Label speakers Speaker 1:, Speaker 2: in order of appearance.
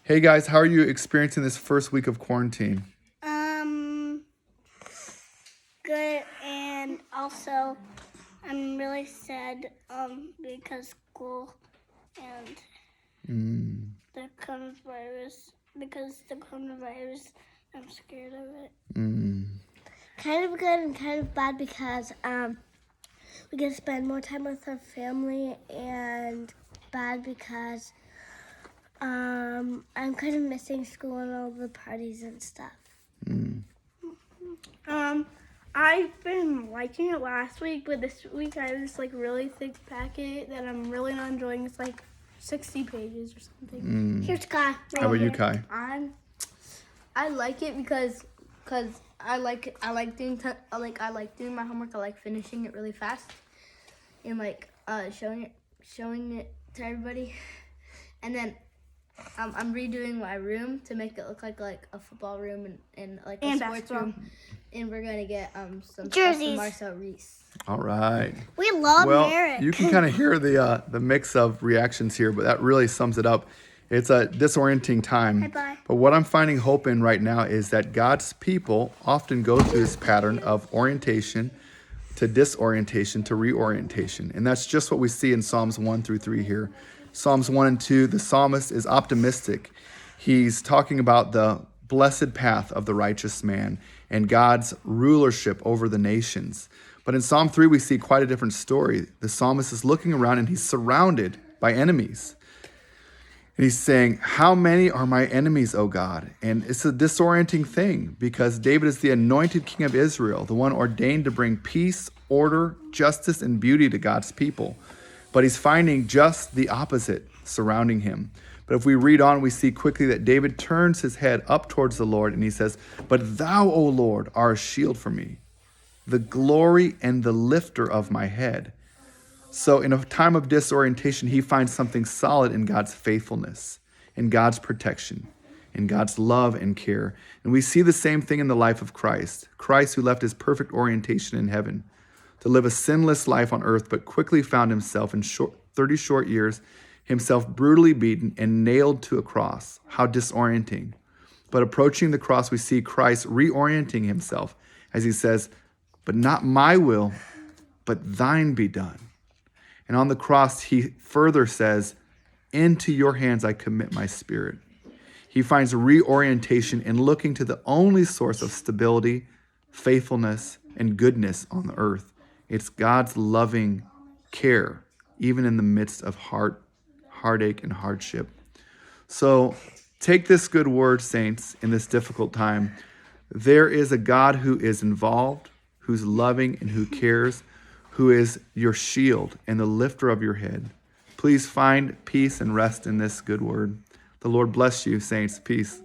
Speaker 1: Hey guys, how are you experiencing this first week of quarantine?
Speaker 2: Good, and also I'm really sad because school and the coronavirus, I'm scared of it. Kind of good and kind of bad because we get to spend more time with our family, and bad because I'm kind of missing school and all the parties and stuff. I've been liking it last week, but this week I have this really thick packet that I'm really not enjoying. It's 60 pages or something. Here's Kai.
Speaker 1: How about you, Kai?
Speaker 3: I like it because I like doing my homework. I like finishing it really fast and showing it to everybody. And then I'm redoing my room to make it look like a football room and a sports
Speaker 2: basketball
Speaker 3: room. And we're gonna get some
Speaker 2: jerseys
Speaker 3: from Marcel Reese.
Speaker 1: All right.
Speaker 2: We love Merrick.
Speaker 1: You can kind of hear the mix of reactions here, but that really sums it up. It's a disorienting time.
Speaker 2: Bye-bye.
Speaker 1: But what I'm finding hope in right now is that God's people often go through this pattern of orientation to disorientation to reorientation. And that's just what we see in Psalms 1 through 3 here. Psalms 1 and 2, the psalmist is optimistic. He's talking about the blessed path of the righteous man and God's rulership over the nations. But in Psalm 3, we see quite a different story. The psalmist is looking around and he's surrounded by enemies. And he's saying, how many are my enemies, O God? And it's a disorienting thing because David is the anointed king of Israel, the one ordained to bring peace, order, justice, and beauty to God's people. But he's finding just the opposite surrounding him. But if we read on, we see quickly that David turns his head up towards the Lord and he says, but thou, O Lord, are a shield for me, the glory and the lifter of my head. So in a time of disorientation, he finds something solid in God's faithfulness, in God's protection, in God's love and care. And we see the same thing in the life of Christ. Christ, who left his perfect orientation in heaven to live a sinless life on earth, but quickly found himself in 30 short years, himself brutally beaten and nailed to a cross. How disorienting. But approaching the cross, we see Christ reorienting himself as he says, but not my will, but thine be done. And on the cross, he further says, into your hands I commit my spirit. He finds reorientation in looking to the only source of stability, faithfulness, and goodness on the earth. It's God's loving care, even in the midst of heartache and hardship. So take this good word, saints, in this difficult time. There is a God who is involved, who's loving and who cares, who is your shield and the lifter of your head. Please find peace and rest in this good word. The Lord bless you, saints. Peace.